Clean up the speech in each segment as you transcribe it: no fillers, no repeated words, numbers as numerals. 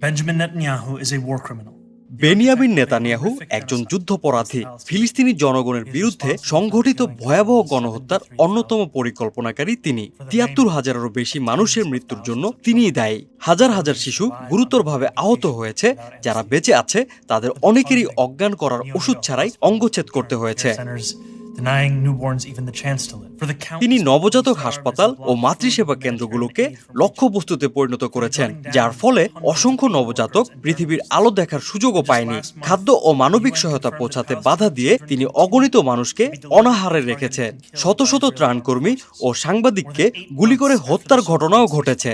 Benjamin Netanyahu is a war criminal. Benjamin Netanyahu একজন যুদ্ধাপরাধী, ফিলিস্তিনি জনগণের বিরুদ্ধে সংঘটিত ভয়াবহ গণহত্যার অন্যতম পরিকল্পনাকারী তিনি। ৭৩,০০০-এরও বেশি মানুষের মৃত্যুর জন্য তিনিই দায়ী। হাজার হাজার শিশু গুরুতরভাবে আহত হয়েছে। যারা বেঁচে আছে তাদের অনেকেরই অজ্ঞান করার ওষুধ ছাড়াই অঙ্গচ্ছেদ করতে হয়েছে। তিনি নবজাতক হাসপাতাল ও মাতৃসেবা কেন্দ্রগুলোকে লক্ষ্যবস্তুতে পরিণত করেছেন, যার ফলে অসংখ্য নবজাতক পৃথিবীর আলো দেখার সুযোগও পায়নি। খাদ্য ও মানবিক সহায়তা পৌঁছাতে বাধা দিয়ে তিনি অগণিত মানুষকে অনাহারে রেখেছেন। শত শত ত্রাণকর্মী ও সাংবাদিককে গুলি করে হত্যার ঘটনাও ঘটেছে।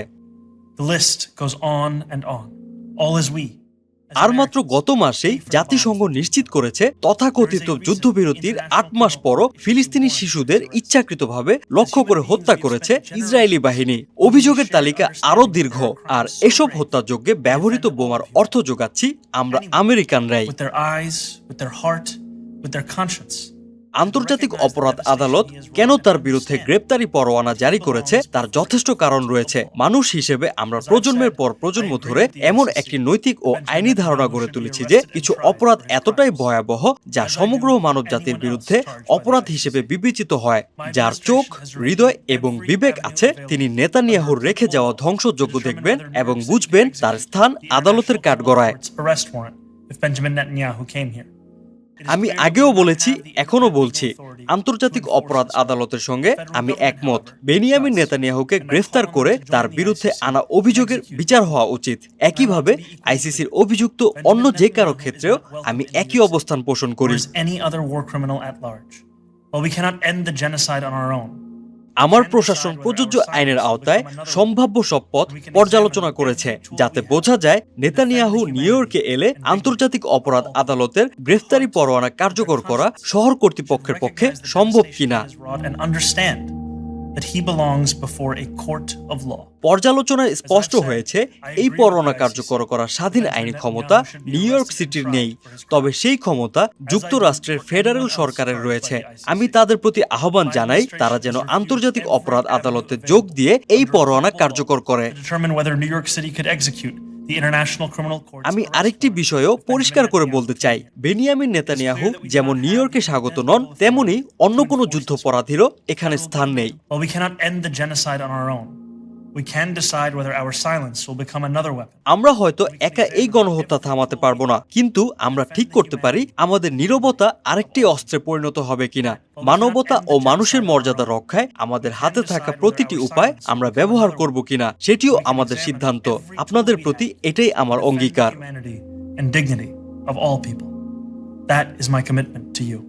আর মাত্র গত মাসেই জাতিসংঘ নিশ্চিত করেছে তথাকথিত যুদ্ধবিরতির ৮ মাস পরও ফিলিস্তিনি শিশুদের ইচ্ছাকৃতভাবে লক্ষ্য করে হত্যা করেছে ইসরায়েলি বাহিনী। অভিযোগের তালিকা আরও দীর্ঘ, আর এসব হত্যাযজ্ঞে ব্যবহৃত বোমার অর্থ যোগাচ্ছি আমরা আমেরিকানরাই। আন্তর্জাতিক অপরাধ আদালত কেন তার বিরুদ্ধে গ্রেপ্তারি পরোয়ানা জারি করেছে তার যথেষ্ট কারণ রয়েছে। মানুষ হিসেবে আমরা প্রজন্মের পর প্রজন্ম ধরে এমন একটি নৈতিক ও আইনি ধারণা গড়ে তুলেছি যে কিছু অপরাধ এতটাই ভয়াবহ যা সমগ্র মানবজাতির বিরুদ্ধে অপরাধ হিসেবে বিবেচিত হয়। যার চোখ, হৃদয় এবং বিবেক আছে তিনি নেতানিয়াহুর রেখে যাওয়া ধ্বংসযজ্ঞ দেখবেন এবং বুঝবেন তার স্থান আদালতের কাঠগড়ায়। আমি আগেও বলেছি, এখনো বলছি, আন্তর্জাতিক অপরাধ আদালতের সঙ্গে আমি একমত। বেনিয়ামিন নেতানিয়াহুকে গ্রেফতার করে তার বিরুদ্ধে আনা অভিযোগের বিচার হওয়া উচিত। একইভাবে আইসিসির অভিযুক্ত অন্য যে কারো ক্ষেত্রেও আমি একই অবস্থান পোষণ করি। আমার প্রশাসন প্রযোজ্য আইনের আওতায় সম্ভাব্য সব পথ পর্যালোচনা করেছে, যাতে বোঝা যায় নেতানিয়াহু নিউ ইয়র্কে এলে আন্তর্জাতিক অপরাধ আদালতের গ্রেফতারি পরোয়ানা কার্যকর করা শহর কর্তৃপক্ষের পক্ষে সম্ভব কিনা। পর্যালোচনায় স্পষ্ট হয়েছে এই পরোয়ানা কার্যকর করার স্বাধীন আইনি ক্ষমতা নিউ ইয়র্ক সিটির নেই, তবে সেই ক্ষমতা যুক্তরাষ্ট্রের ফেডারেল সরকারের রয়েছে। আমি তাদের প্রতি আহ্বান জানাই তারা যেন আন্তর্জাতিক অপরাধ আদালতে যোগ দিয়ে এই পরোয়ানা কার্যকর করে। আমি আরেকটি বিষয়ও পরিষ্কার করে বলতে চাই, বেনিয়ামিন নেতানিয়াহু যেমন নিউ ইয়র্কে স্বাগত নন, তেমনি অন্য কোনো যুদ্ধাপরাধীরও এখানে স্থান নেই। আমরা হয়তো একা এই গণহত্যা থামাতে পারবো না, কিন্তু আমরা ঠিক করতে পারি আমাদের নীরবতা আরেকটি অস্ত্রে পরিণত হবে কিনা। মানবতা ও মানুষের মর্যাদা রক্ষায় আমাদের হাতে থাকা প্রতিটি উপায় আমরা ব্যবহার করব কিনা সেটিও আমাদের সিদ্ধান্ত। আপনাদের প্রতি এটাই আমার অঙ্গীকার। That is my commitment to you.